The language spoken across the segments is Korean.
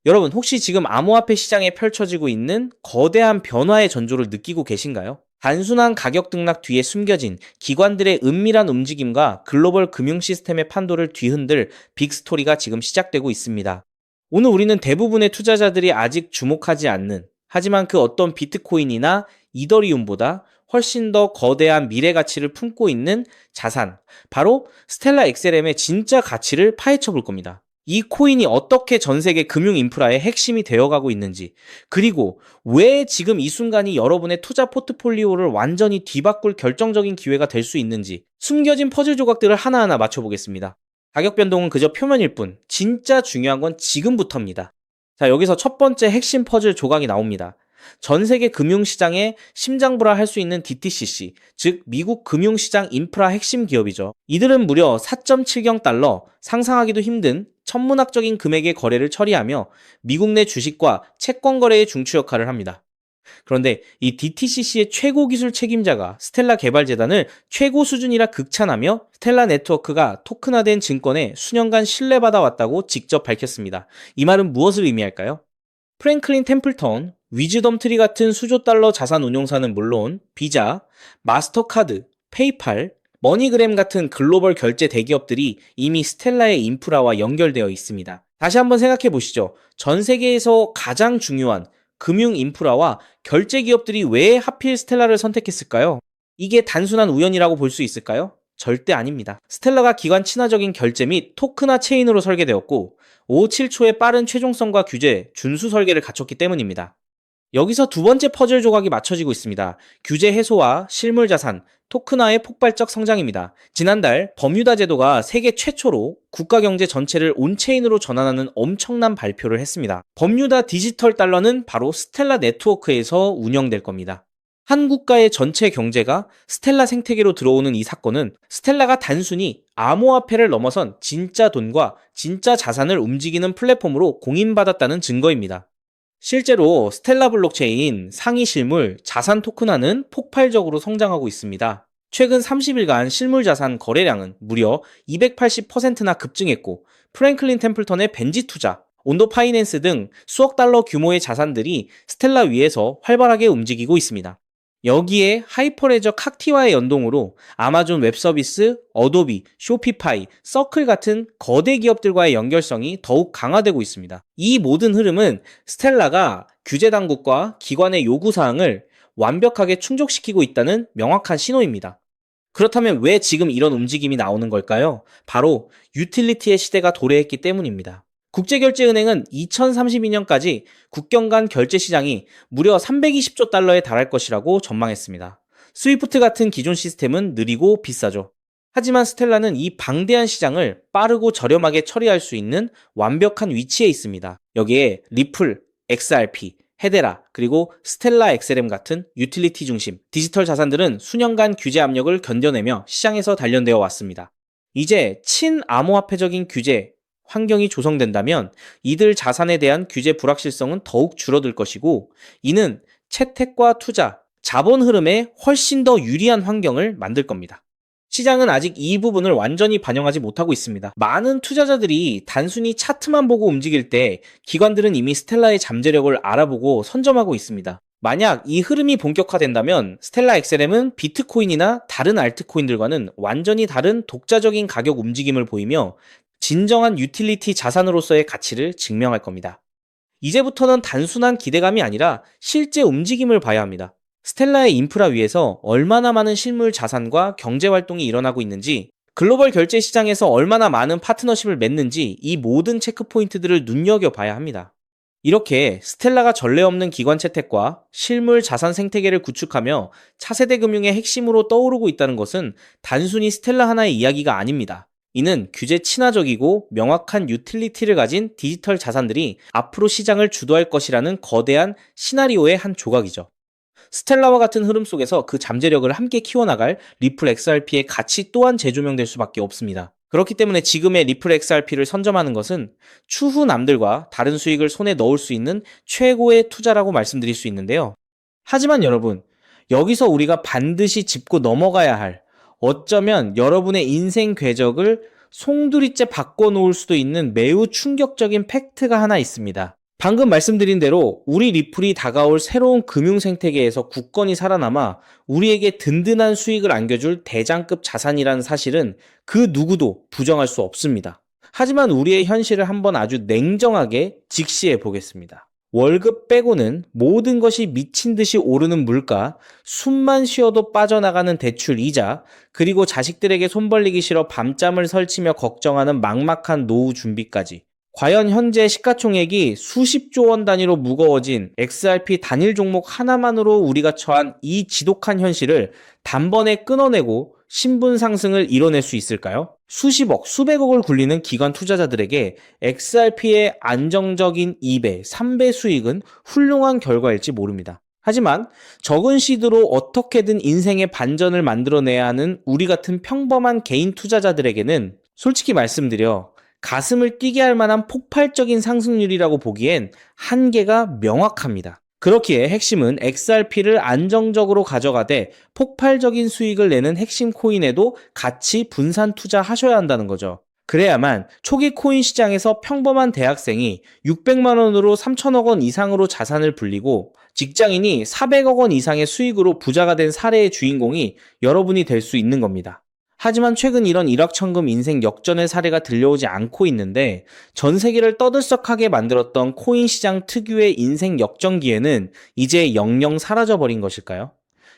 여러분, 혹시 지금 암호화폐 시장에 펼쳐지고 있는 거대한 변화의 전조를 느끼고 계신가요? 단순한 가격 등락 뒤에 숨겨진 기관들의 은밀한 움직임과 글로벌 금융 시스템의 판도를 뒤흔들 빅스토리가 지금 시작되고 있습니다. 오늘 우리는 대부분의 투자자들이 아직 주목하지 않는, 하지만 그 어떤 비트코인이나 이더리움보다 훨씬 더 거대한 미래 가치를 품고 있는 자산, 바로 스텔라 XLM의 진짜 가치를 파헤쳐 볼 겁니다. 이 코인이 어떻게 전 세계 금융 인프라의 핵심이 되어가고 있는지, 그리고 왜 지금 이 순간이 여러분의 투자 포트폴리오를 완전히 뒤바꿀 결정적인 기회가 될 수 있는지, 숨겨진 퍼즐 조각들을 하나하나 맞춰보겠습니다. 가격 변동은 그저 표면일 뿐, 진짜 중요한 건 지금부터입니다. 자, 여기서 첫 번째 핵심 퍼즐 조각이 나옵니다. 전 세계 금융시장의 심장부라 할 수 있는 DTCC, 즉 미국 금융시장 인프라 핵심 기업이죠. 이들은 무려 4.7경 달러, 상상하기도 힘든 천문학적인 금액의 거래를 처리하며 미국 내 주식과 채권 거래의 중추 역할을 합니다. 그런데 이 DTCC의 최고 기술 책임자가 스텔라 개발재단을 최고 수준이라 극찬하며 스텔라 네트워크가 토큰화된 증권에 수년간 신뢰받아 왔다고 직접 밝혔습니다. 이 말은 무엇을 의미할까요? 프랭클린 템플턴, 위즈덤 트리 같은 수조 달러 자산 운용사는 물론 비자, 마스터카드, 페이팔, 머니그램 같은 글로벌 결제 대기업들이 이미 스텔라의 인프라와 연결되어 있습니다. 다시 한번 생각해 보시죠. 전 세계에서 가장 중요한 금융 인프라와 결제 기업들이 왜 하필 스텔라를 선택했을까요? 이게 단순한 우연이라고 볼 수 있을까요? 절대 아닙니다. 스텔라가 기관 친화적인 결제 및 토큰화 체인으로 설계되었고 557초의 빠른 최종성과 규제, 준수 설계를 갖췄기 때문입니다. 여기서 두 번째 퍼즐 조각이 맞춰지고 있습니다. 규제 해소와 실물 자산, 토큰화의 폭발적 성장입니다. 지난달 버뮤다 제도가 세계 최초로 국가 경제 전체를 온체인으로 전환하는 엄청난 발표를 했습니다. 버뮤다 디지털 달러는 바로 스텔라 네트워크에서 운영될 겁니다. 한 국가의 전체 경제가 스텔라 생태계로 들어오는 이 사건은 스텔라가 단순히 암호화폐를 넘어선 진짜 돈과 진짜 자산을 움직이는 플랫폼으로 공인받았다는 증거입니다. 실제로 스텔라 블록체인, 상위 실물, 자산 토큰화는 폭발적으로 성장하고 있습니다. 최근 30일간 실물 자산 거래량은 무려 280%나 급증했고 프랭클린 템플턴의 벤지 투자, 온도 파이낸스 등 수억 달러 규모의 자산들이 스텔라 위에서 활발하게 움직이고 있습니다. 여기에 하이퍼레저 칵티와의 연동으로 아마존 웹서비스, 어도비, 쇼피파이, 서클 같은 거대 기업들과의 연결성이 더욱 강화되고 있습니다. 이 모든 흐름은 스텔라가 규제 당국과 기관의 요구사항을 완벽하게 충족시키고 있다는 명확한 신호입니다. 그렇다면 왜 지금 이런 움직임이 나오는 걸까요? 바로 유틸리티의 시대가 도래했기 때문입니다. 국제결제은행은 2032년까지 국경 간 결제 시장이 무려 320조 달러에 달할 것이라고 전망했습니다. 스위프트 같은 기존 시스템은 느리고 비싸죠. 하지만 스텔라는 이 방대한 시장을 빠르고 저렴하게 처리할 수 있는 완벽한 위치에 있습니다. 여기에 리플, XRP, 헤데라, 그리고 스텔라 XLM 같은 유틸리티 중심 디지털 자산들은 수년간 규제 압력을 견뎌내며 시장에서 단련되어 왔습니다. 이제 친암호화폐적인 규제 환경이 조성된다면 이들 자산에 대한 규제 불확실성은 더욱 줄어들 것이고, 이는 채택과 투자, 자본 흐름에 훨씬 더 유리한 환경을 만들 겁니다. 시장은 아직 이 부분을 완전히 반영하지 못하고 있습니다. 많은 투자자들이 단순히 차트만 보고 움직일 때 기관들은 이미 스텔라의 잠재력을 알아보고 선점하고 있습니다. 만약 이 흐름이 본격화된다면 스텔라 XLM은 비트코인이나 다른 알트코인들과는 완전히 다른 독자적인 가격 움직임을 보이며 진정한 유틸리티 자산으로서의 가치를 증명할 겁니다. 이제부터는 단순한 기대감이 아니라 실제 움직임을 봐야 합니다. 스텔라의 인프라 위에서 얼마나 많은 실물 자산과 경제 활동이 일어나고 있는지, 글로벌 결제 시장에서 얼마나 많은 파트너십을 맺는지 이 모든 체크포인트들을 눈여겨봐야 합니다. 이렇게 스텔라가 전례 없는 기관 채택과 실물 자산 생태계를 구축하며 차세대 금융의 핵심으로 떠오르고 있다는 것은 단순히 스텔라 하나의 이야기가 아닙니다. 이는 규제 친화적이고 명확한 유틸리티를 가진 디지털 자산들이 앞으로 시장을 주도할 것이라는 거대한 시나리오의 한 조각이죠. 스텔라와 같은 흐름 속에서 그 잠재력을 함께 키워나갈 리플 XRP의 가치 또한 재조명될 수밖에 없습니다. 그렇기 때문에 지금의 리플 XRP를 선점하는 것은 추후 남들과 다른 수익을 손에 넣을 수 있는 최고의 투자라고 말씀드릴 수 있는데요. 하지만 여러분, 여기서 우리가 반드시 짚고 넘어가야 할, 어쩌면 여러분의 인생 궤적을 송두리째 바꿔놓을 수도 있는 매우 충격적인 팩트가 하나 있습니다. 방금 말씀드린 대로 우리 리플이 다가올 새로운 금융 생태계에서 굳건히 살아남아 우리에게 든든한 수익을 안겨줄 대장급 자산이라는 사실은 그 누구도 부정할 수 없습니다. 하지만 우리의 현실을 한번 아주 냉정하게 직시해 보겠습니다. 월급 빼고는 모든 것이 미친 듯이 오르는 물가, 숨만 쉬어도 빠져나가는 대출 이자, 그리고 자식들에게 손 벌리기 싫어 밤잠을 설치며 걱정하는 막막한 노후 준비까지. 과연 현재 시가총액이 수십조 원 단위로 무거워진 XRP 단일 종목 하나만으로 우리가 처한 이 지독한 현실을 단번에 끊어내고 신분 상승을 이뤄낼 수 있을까요? 수십억, 수백억을 굴리는 기관 투자자들에게 XRP의 안정적인 2배, 3배 수익은 훌륭한 결과일지 모릅니다. 하지만 적은 시드로 어떻게든 인생의 반전을 만들어내야 하는 우리 같은 평범한 개인 투자자들에게는 솔직히 말씀드려 가슴을 뛰게 할 만한 폭발적인 상승률이라고 보기엔 한계가 명확합니다. 그렇기에 핵심은 XRP를 안정적으로 가져가되 폭발적인 수익을 내는 핵심 코인에도 같이 분산 투자하셔야 한다는 거죠. 그래야만 초기 코인 시장에서 평범한 대학생이 600만 원으로 3천억 원 이상으로 자산을 불리고 직장인이 400억 원 이상의 수익으로 부자가 된 사례의 주인공이 여러분이 될 수 있는 겁니다. 하지만 최근 이런 일확천금 인생 역전의 사례가 들려오지 않고 있는데 전 세계를 떠들썩하게 만들었던 코인 시장 특유의 인생 역전 기회는 이제 영영 사라져버린 것일까요?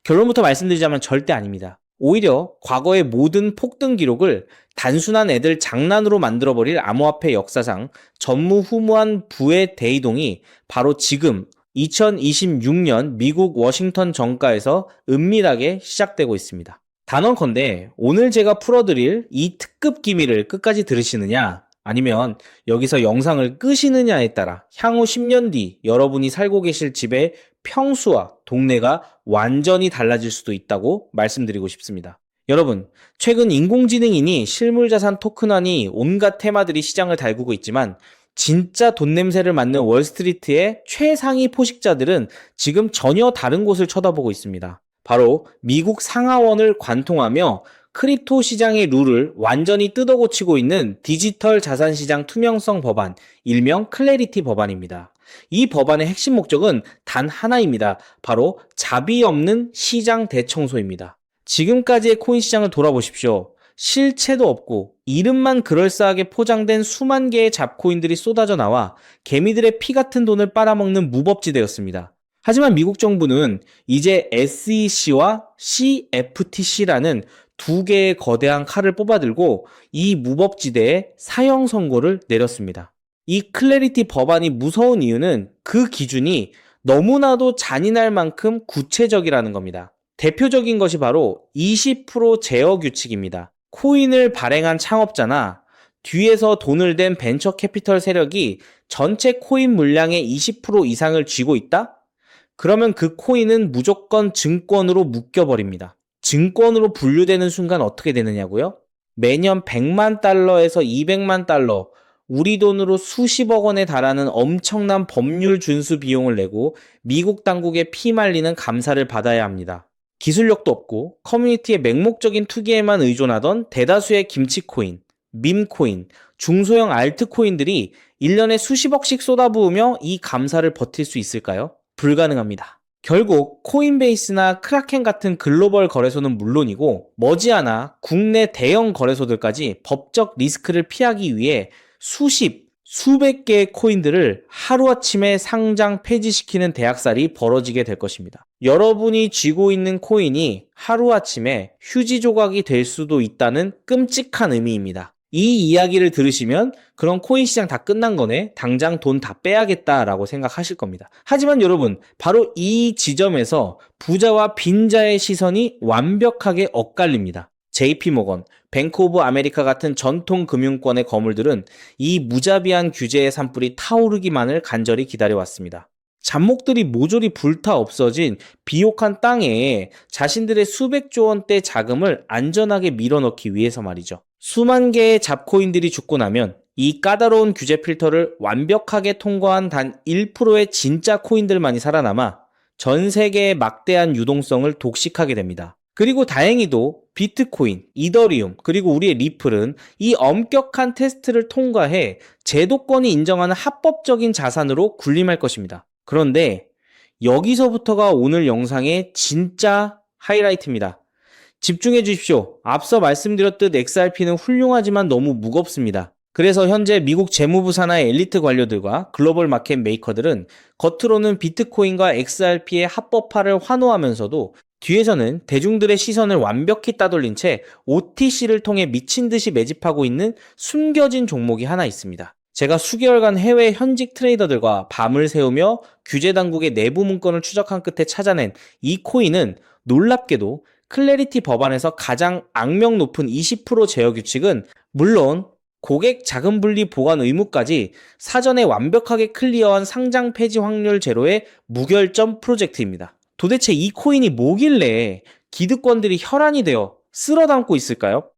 결론부터 말씀드리자면 절대 아닙니다. 오히려 과거의 모든 폭등 기록을 단순한 애들 장난으로 만들어버릴 암호화폐 역사상 전무후무한 부의 대이동이 바로 지금 2026년 미국 워싱턴 정가에서 은밀하게 시작되고 있습니다. 단언컨대 오늘 제가 풀어드릴 이 특급 기밀을 끝까지 들으시느냐 아니면 여기서 영상을 끄시느냐에 따라 향후 10년 뒤 여러분이 살고 계실 집의 평수와 동네가 완전히 달라질 수도 있다고 말씀드리고 싶습니다. 여러분, 최근 인공지능이니 실물자산 토큰화니 온갖 테마들이 시장을 달구고 있지만 진짜 돈 냄새를 맡는 월스트리트의 최상위 포식자들은 지금 전혀 다른 곳을 쳐다보고 있습니다. 바로 미국 상하원을 관통하며 크립토 시장의 룰을 완전히 뜯어고치고 있는 디지털 자산시장 투명성 법안, 일명 클래리티 법안입니다. 이 법안의 핵심 목적은 단 하나입니다. 바로 자비 없는 시장 대청소입니다. 지금까지의 코인 시장을 돌아보십시오. 실체도 없고 이름만 그럴싸하게 포장된 수만 개의 잡코인들이 쏟아져 나와 개미들의 피 같은 돈을 빨아먹는 무법지대였습니다. 하지만 미국 정부는 이제 SEC와 CFTC라는 두 개의 거대한 칼을 뽑아들고 이 무법지대에 사형 선고를 내렸습니다. 이 클래리티 법안이 무서운 이유는 그 기준이 너무나도 잔인할 만큼 구체적이라는 겁니다. 대표적인 것이 바로 20% 제어 규칙입니다. 코인을 발행한 창업자나 뒤에서 돈을 댄 벤처 캐피털 세력이 전체 코인 물량의 20% 이상을 쥐고 있다? 그러면 그 코인은 무조건 증권으로 묶여버립니다. 증권으로 분류되는 순간 어떻게 되느냐고요? 매년 100만 달러에서 200만 달러, 우리 돈으로 수십억 원에 달하는 엄청난 법률 준수 비용을 내고 미국 당국에 피말리는 감사를 받아야 합니다. 기술력도 없고 커뮤니티의 맹목적인 투기에만 의존하던 대다수의 김치코인, 밈코인, 중소형 알트코인들이 1년에 수십억씩 쏟아부으며 이 감사를 버틸 수 있을까요? 불가능합니다. 결국 코인베이스나 크라켄 같은 글로벌 거래소는 물론이고 머지않아 국내 대형 거래소들까지 법적 리스크를 피하기 위해 수백 개의 코인들을 하루아침에 상장 폐지시키는 대학살이 벌어지게 될 것입니다. 여러분이 쥐고 있는 코인이 하루아침에 휴지 조각이 될 수도 있다는 끔찍한 의미입니다. 이 이야기를 들으시면 그런 코인 시장 다 끝난 거네, 당장 돈 다 빼야겠다라고 생각하실 겁니다. 하지만 여러분, 바로 이 지점에서 부자와 빈자의 시선이 완벽하게 엇갈립니다. JP모건, 뱅크 오브 아메리카 같은 전통 금융권의 거물들은 이 무자비한 규제의 산불이 타오르기만을 간절히 기다려왔습니다. 잡목들이 모조리 불타 없어진 비옥한 땅에 자신들의 수백조 원대 자금을 안전하게 밀어넣기 위해서 말이죠. 수만 개의 잡코인들이 죽고 나면 이 까다로운 규제 필터를 완벽하게 통과한 단 1%의 진짜 코인들만이 살아남아 전 세계의 막대한 유동성을 독식하게 됩니다. 그리고 다행히도 비트코인, 이더리움, 그리고 우리의 리플은 이 엄격한 테스트를 통과해 제도권이 인정하는 합법적인 자산으로 군림할 것입니다. 그런데 여기서부터가 오늘 영상의 진짜 하이라이트입니다. 집중해 주십시오. 앞서 말씀드렸듯 XRP는 훌륭하지만 너무 무겁습니다. 그래서 현재 미국 재무부 산하의 엘리트 관료들과 글로벌 마켓 메이커들은 겉으로는 비트코인과 XRP의 합법화를 환호하면서도 뒤에서는 대중들의 시선을 완벽히 따돌린 채 OTC를 통해 미친 듯이 매집하고 있는 숨겨진 종목이 하나 있습니다. 제가 수개월간 해외 현직 트레이더들과 밤을 새우며 규제 당국의 내부 문건을 추적한 끝에 찾아낸 이 코인은 놀랍게도 클래리티 법안에서 가장 악명 높은 20% 제어 규칙은 물론 고객 자금 분리 보관 의무까지 사전에 완벽하게 클리어한 상장 폐지 확률 제로의 무결점 프로젝트입니다. 도대체 이 코인이 뭐길래 기득권들이 혈안이 되어 쓸어 담고 있을까요?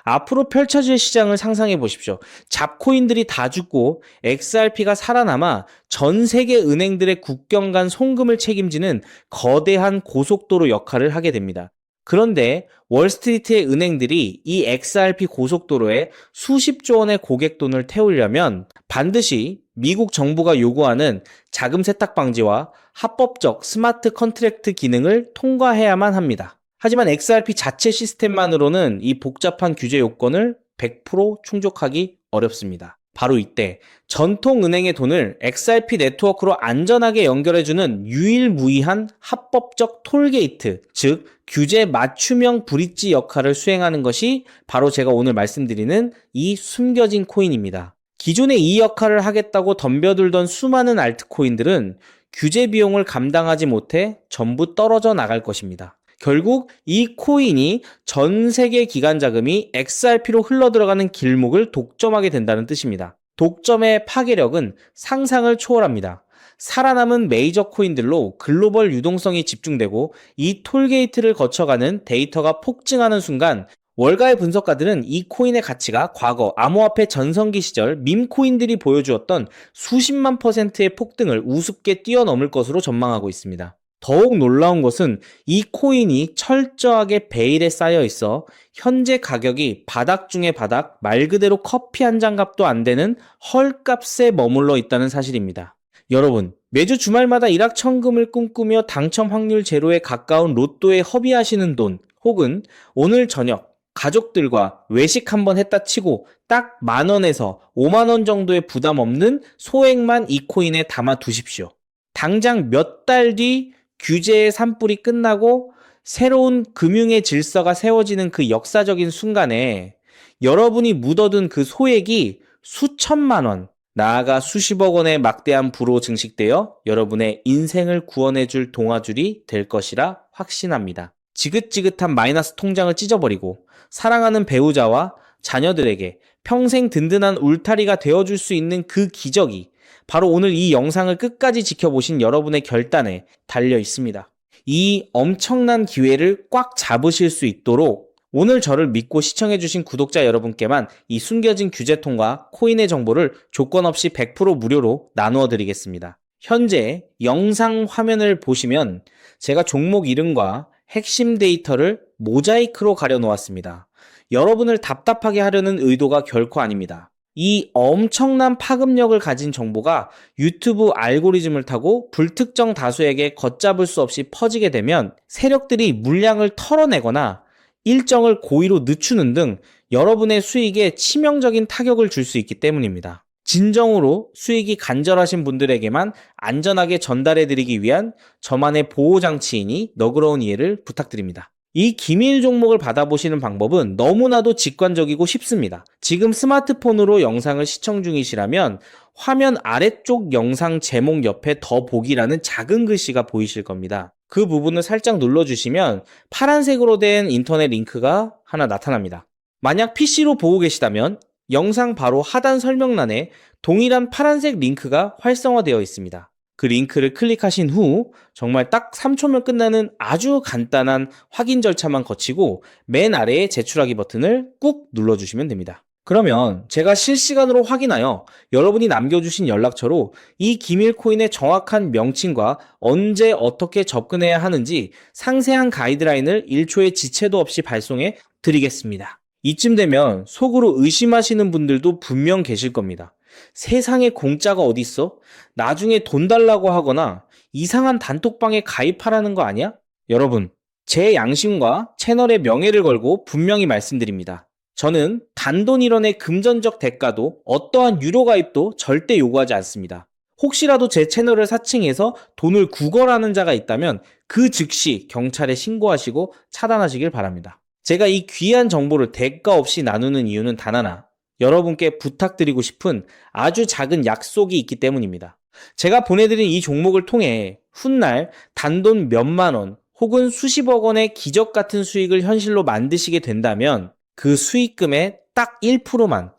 앞으로 펼쳐질 시장을 상상해 보십시오. 잡코인들이 다 죽고 XRP가 살아남아 전 세계 은행들의 국경 간 송금을 책임지는 거대한 고속도로 역할을 하게 됩니다. 그런데 월스트리트의 은행들이 이 XRP 고속도로에 수십조 원의 고객 돈을 태우려면 반드시 미국 정부가 요구하는 자금 세탁 방지와 합법적 스마트 컨트랙트 기능을 통과해야만 합니다. 하지만 XRP 자체 시스템만으로는 이 복잡한 규제 요건을 100% 충족하기 어렵습니다. 바로 이때 전통은행의 돈을 XRP 네트워크로 안전하게 연결해주는 유일무이한 합법적 톨게이트, 즉 규제 맞춤형 브릿지 역할을 수행하는 것이 바로 제가 오늘 말씀드리는 이 숨겨진 코인입니다. 기존에 이 역할을 하겠다고 덤벼들던 수많은 알트코인들은 규제 비용을 감당하지 못해 전부 떨어져 나갈 것입니다. 결국 이 코인이 전 세계 기관 자금이 XRP로 흘러들어가는 길목을 독점하게 된다는 뜻입니다. 독점의 파괴력은 상상을 초월합니다. 살아남은 메이저 코인들로 글로벌 유동성이 집중되고 이 톨게이트를 거쳐가는 데이터가 폭증하는 순간 월가의 분석가들은 이 코인의 가치가 과거 암호화폐 전성기 시절 밈코인들이 보여주었던 수십만 %의 폭등을 우습게 뛰어넘을 것으로 전망하고 있습니다. 더욱 놀라운 것은 이 코인이 철저하게 베일에 쌓여 있어 현재 가격이 바닥 중의 바닥, 말 그대로 커피 한 잔 값도 안 되는 헐값에 머물러 있다는 사실입니다. 여러분, 매주 주말마다 일확천금을 꿈꾸며 당첨 확률 제로에 가까운 로또에 허비하시는 돈, 혹은 오늘 저녁 가족들과 외식 한번 했다 치고 딱 10,000원에서 50,000원 정도의 부담 없는 소액만 이 코인에 담아 두십시오. 당장 몇 달 뒤 규제의 산불이 끝나고 새로운 금융의 질서가 세워지는 그 역사적인 순간에 여러분이 묻어둔 그 소액이 수천만 원, 나아가 수십억 원의 막대한 부로 증식되어 여러분의 인생을 구원해줄 동아줄이 될 것이라 확신합니다. 지긋지긋한 마이너스 통장을 찢어버리고 사랑하는 배우자와 자녀들에게 평생 든든한 울타리가 되어줄 수 있는 그 기적이 바로 오늘 이 영상을 끝까지 지켜보신 여러분의 결단에 달려 있습니다. 이 엄청난 기회를 꽉 잡으실 수 있도록 오늘 저를 믿고 시청해주신 구독자 여러분께만 이 숨겨진 규제통과 코인의 정보를 조건 없이 100% 무료로 나누어 드리겠습니다. 현재 영상 화면을 보시면 제가 종목 이름과 핵심 데이터를 모자이크로 가려 놓았습니다. 여러분을 답답하게 하려는 의도가 결코 아닙니다. 이 엄청난 파급력을 가진 정보가 유튜브 알고리즘을 타고 불특정 다수에게 걷잡을 수 없이 퍼지게 되면 세력들이 물량을 털어내거나 일정을 고의로 늦추는 등 여러분의 수익에 치명적인 타격을 줄 수 있기 때문입니다. 진정으로 수익이 간절하신 분들에게만 안전하게 전달해드리기 위한 저만의 보호장치이니 너그러운 이해를 부탁드립니다. 이 기밀 종목을 받아보시는 방법은 너무나도 직관적이고 쉽습니다. 지금 스마트폰으로 영상을 시청 중이시라면 화면 아래쪽 영상 제목 옆에 더 보기라는 작은 글씨가 보이실 겁니다. 그 부분을 살짝 눌러주시면 파란색으로 된 인터넷 링크가 하나 나타납니다. 만약 PC로 보고 계시다면 영상 바로 하단 설명란에 동일한 파란색 링크가 활성화되어 있습니다. 그 링크를 클릭하신 후 정말 딱 3초면 끝나는 아주 간단한 확인 절차만 거치고 맨 아래에 제출하기 버튼을 꾹 눌러주시면 됩니다. 그러면 제가 실시간으로 확인하여 여러분이 남겨주신 연락처로 이 기밀 코인의 정확한 명칭과 언제 어떻게 접근해야 하는지 상세한 가이드라인을 1초의 지체도 없이 발송해 드리겠습니다. 이쯤 되면 속으로 의심하시는 분들도 분명 계실 겁니다. 세상에 공짜가 어딨어? 나중에 돈 달라고 하거나 이상한 단톡방에 가입하라는 거 아니야? 여러분, 제 양심과 채널의 명예를 걸고 분명히 말씀드립니다. 저는 단돈 1원의 금전적 대가도 어떠한 유료 가입도 절대 요구하지 않습니다. 혹시라도 제 채널을 사칭해서 돈을 구걸하는 자가 있다면 그 즉시 경찰에 신고하시고 차단하시길 바랍니다. 제가 이 귀한 정보를 대가 없이 나누는 이유는 단 하나, 여러분께 부탁드리고 싶은 아주 작은 약속이 있기 때문입니다. 제가 보내드린 이 종목을 통해 훗날 단돈 몇만 원 혹은 수십억 원의 기적 같은 수익을 현실로 만드시게 된다면 그 수익금의 딱 1%만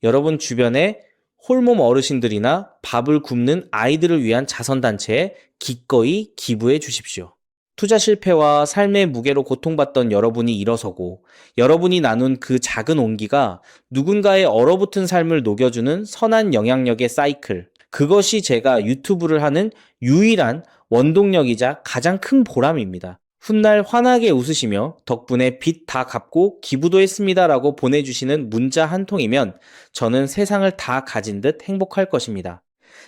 여러분 주변에 홀몸 어르신들이나 밥을 굶는 아이들을 위한 자선단체에 기꺼이 기부해 주십시오. 투자 실패와 삶의 무게로 고통받던 여러분이 일어서고 여러분이 나눈 그 작은 온기가 누군가의 얼어붙은 삶을 녹여주는 선한 영향력의 사이클, 그것이 제가 유튜브를 하는 유일한 원동력이자 가장 큰 보람입니다. 훗날 환하게 웃으시며 덕분에 빚 다 갚고 기부도 했습니다 라고 보내주시는 문자 한 통이면 저는 세상을 다 가진 듯 행복할 것입니다.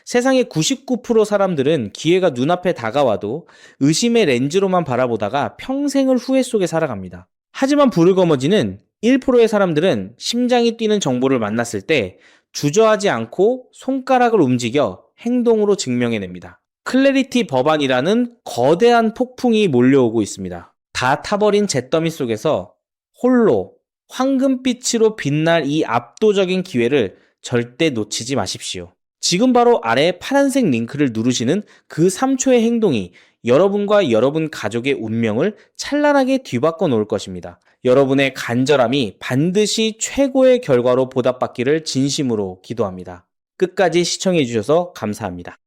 세상의 99% 사람들은 기회가 눈앞에 다가와도 의심의 렌즈로만 바라보다가 평생을 후회 속에 살아갑니다. 하지만 부르거머지는 1%의 사람들은 심장이 뛰는 정보를 만났을 때 주저하지 않고 손가락을 움직여 행동으로 증명해냅니다. 클래리티 법안이라는 거대한 폭풍이 몰려오고 있습니다. 다 타버린 잿더미 속에서 홀로 황금빛으로 빛날 이 압도적인 기회를 절대 놓치지 마십시오. 지금 바로 아래 파란색 링크를 누르시는 그 3초의 행동이 여러분과 여러분 가족의 운명을 찬란하게 뒤바꿔 놓을 것입니다. 여러분의 간절함이 반드시 최고의 결과로 보답받기를 진심으로 기도합니다. 끝까지 시청해 주셔서 감사합니다.